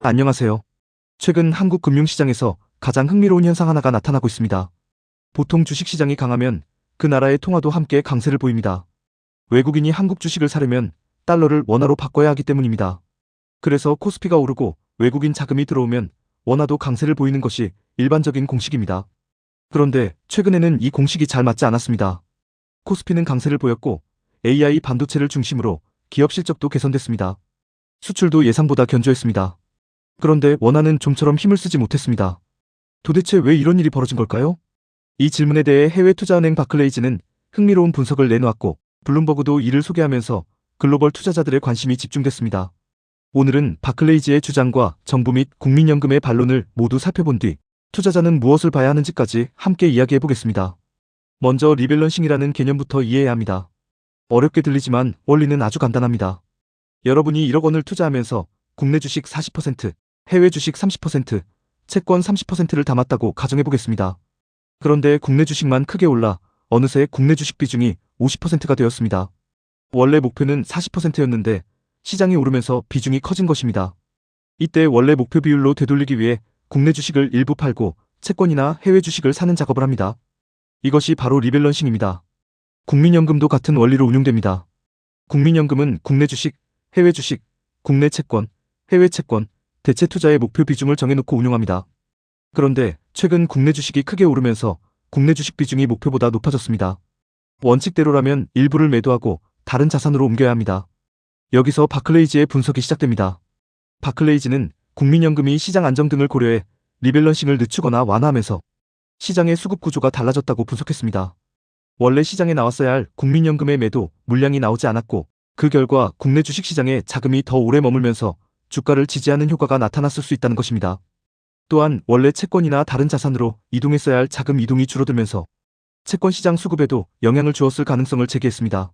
안녕하세요. 최근 한국 금융시장에서 가장 흥미로운 현상 하나가 나타나고 있습니다. 보통 주식시장이 강하면 그 나라의 통화도 함께 강세를 보입니다. 외국인이 한국 주식을 사려면 달러를 원화로 바꿔야 하기 때문입니다. 그래서 코스피가 오르고 외국인 자금이 들어오면 원화도 강세를 보이는 것이 일반적인 공식입니다. 그런데 최근에는 이 공식이 잘 맞지 않았습니다. 코스피는 강세를 보였고 AI 반도체를 중심으로 기업 실적도 개선됐습니다. 수출도 예상보다 견조했습니다. 그런데 원화는 좀처럼 힘을 쓰지 못했습니다. 도대체 왜 이런 일이 벌어진 걸까요? 이 질문에 대해 해외 투자은행 바클레이즈는 흥미로운 분석을 내놓았고 블룸버그도 이를 소개하면서 글로벌 투자자들의 관심이 집중됐습니다. 오늘은 바클레이즈의 주장과 정부 및 국민연금의 반론을 모두 살펴본 뒤 투자자는 무엇을 봐야 하는지까지 함께 이야기해 보겠습니다. 먼저 리밸런싱이라는 개념부터 이해해야 합니다. 어렵게 들리지만 원리는 아주 간단합니다. 여러분이 1억 원을 투자하면서 국내 주식 40%, 해외 주식 30%, 채권 30%를 담았다고 가정해 보겠습니다. 그런데 국내 주식만 크게 올라 어느새 국내 주식 비중이 50%가 되었습니다. 원래 목표는 40%였는데 시장이 오르면서 비중이 커진 것입니다. 이때 원래 목표 비율로 되돌리기 위해 국내 주식을 일부 팔고 채권이나 해외 주식을 사는 작업을 합니다. 이것이 바로 리밸런싱입니다. 국민연금도 같은 원리로 운용됩니다. 국민연금은 국내 주식, 해외 주식, 국내 채권, 해외 채권, 대체 투자의 목표 비중을 정해놓고 운용합니다. 그런데 최근 국내 주식이 크게 오르면서 국내 주식 비중이 목표보다 높아졌습니다. 원칙대로라면 일부를 매도하고 다른 자산으로 옮겨야 합니다. 여기서 바클레이즈의 분석이 시작됩니다. 바클레이즈는 국민연금이 시장 안정 등을 고려해 리밸런싱을 늦추거나 완화하면서 시장의 수급 구조가 달라졌다고 분석했습니다. 원래 시장에 나왔어야 할 국민연금의 매도 물량이 나오지 않았고 그 결과 국내 주식시장에 자금이 더 오래 머물면서 주가를 지지하는 효과가 나타났을 수 있다는 것입니다. 또한 원래 채권이나 다른 자산으로 이동했어야 할 자금 이동이 줄어들면서 채권 시장 수급에도 영향을 주었을 가능성을 제기했습니다.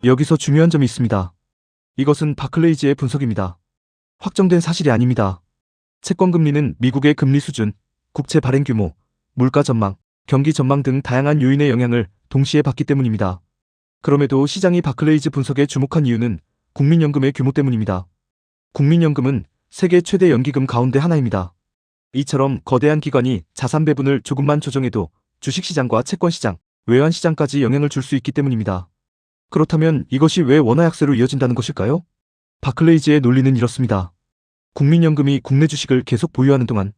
여기서 중요한 점이 있습니다. 이것은 바클레이즈의 분석입니다. 확정된 사실이 아닙니다. 채권 금리는 미국의 금리 수준, 국채 발행 규모, 물가 전망, 경기 전망 등 다양한 요인의 영향을 동시에 받기 때문입니다. 그럼에도 시장이 바클레이즈 분석에 주목한 이유는 국민연금의 규모 때문입니다. 국민연금은 세계 최대 연기금 가운데 하나입니다. 이처럼 거대한 기관이 자산 배분을 조금만 조정해도 주식시장과 채권시장, 외환시장까지 영향을 줄 수 있기 때문입니다. 그렇다면 이것이 왜 원화 약세로 이어진다는 것일까요? 바클레이즈의 논리는 이렇습니다. 국민연금이 국내 주식을 계속 보유하는 동안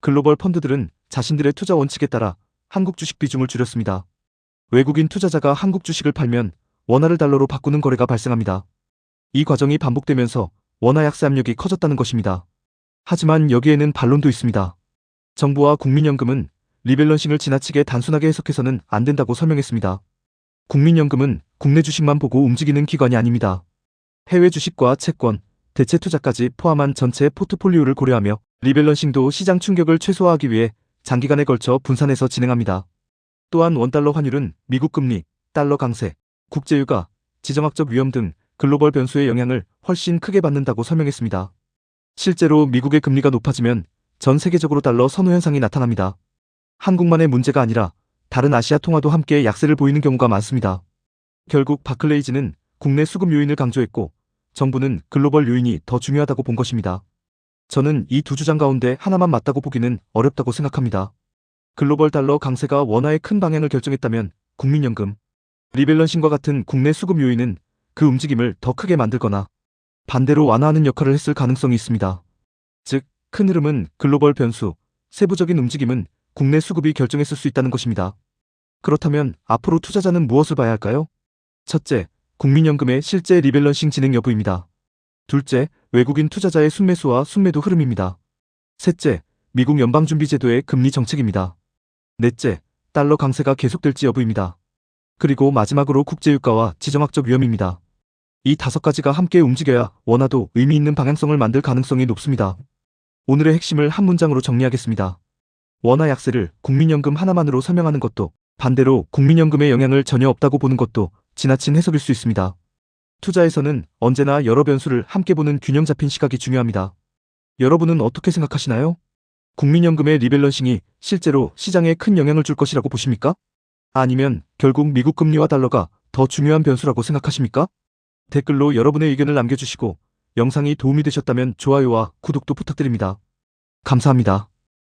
글로벌 펀드들은 자신들의 투자 원칙에 따라 한국 주식 비중을 줄였습니다. 외국인 투자자가 한국 주식을 팔면 원화를 달러로 바꾸는 거래가 발생합니다. 이 과정이 반복되면서 원화 약세 압력이 커졌다는 것입니다. 하지만 여기에는 반론도 있습니다. 정부와 국민연금은 리밸런싱을 지나치게 단순하게 해석해서는 안 된다고 설명했습니다. 국민연금은 국내 주식만 보고 움직이는 기관이 아닙니다. 해외 주식과 채권, 대체 투자까지 포함한 전체 포트폴리오를 고려하며 리밸런싱도 시장 충격을 최소화하기 위해 장기간에 걸쳐 분산해서 진행합니다. 또한 원달러 환율은 미국 금리, 달러 강세, 국제유가, 지정학적 위험 등 글로벌 변수의 영향을 훨씬 크게 받는다고 설명했습니다. 실제로 미국의 금리가 높아지면 전 세계적으로 달러 선호 현상이 나타납니다. 한국만의 문제가 아니라 다른 아시아 통화도 함께 약세를 보이는 경우가 많습니다. 결국 바클레이즈는 국내 수급 요인을 강조했고 정부는 글로벌 요인이 더 중요하다고 본 것입니다. 저는 이 두 주장 가운데 하나만 맞다고 보기는 어렵다고 생각합니다. 글로벌 달러 강세가 원화의 큰 방향을 결정했다면 국민연금, 리밸런싱과 같은 국내 수급 요인은 그 움직임을 더 크게 만들거나 반대로 완화하는 역할을 했을 가능성이 있습니다. 즉, 큰 흐름은 글로벌 변수, 세부적인 움직임은 국내 수급이 결정했을 수 있다는 것입니다. 그렇다면 앞으로 투자자는 무엇을 봐야 할까요? 첫째, 국민연금의 실제 리밸런싱 진행 여부입니다. 둘째, 외국인 투자자의 순매수와 순매도 흐름입니다. 셋째, 미국 연방준비제도의 금리 정책입니다. 넷째, 달러 강세가 계속될지 여부입니다. 그리고 마지막으로 국제유가와 지정학적 위험입니다. 이 5가지가 함께 움직여야 원화도 의미 있는 방향성을 만들 가능성이 높습니다. 오늘의 핵심을 한 문장으로 정리하겠습니다. 원화 약세를 국민연금 하나만으로 설명하는 것도 반대로 국민연금의 영향을 전혀 없다고 보는 것도 지나친 해석일 수 있습니다. 투자에서는 언제나 여러 변수를 함께 보는 균형 잡힌 시각이 중요합니다. 여러분은 어떻게 생각하시나요? 국민연금의 리밸런싱이 실제로 시장에 큰 영향을 줄 것이라고 보십니까? 아니면 결국 미국 금리와 달러가 더 중요한 변수라고 생각하십니까? 댓글로 여러분의 의견을 남겨주시고 영상이 도움이 되셨다면 좋아요와 구독도 부탁드립니다. 감사합니다.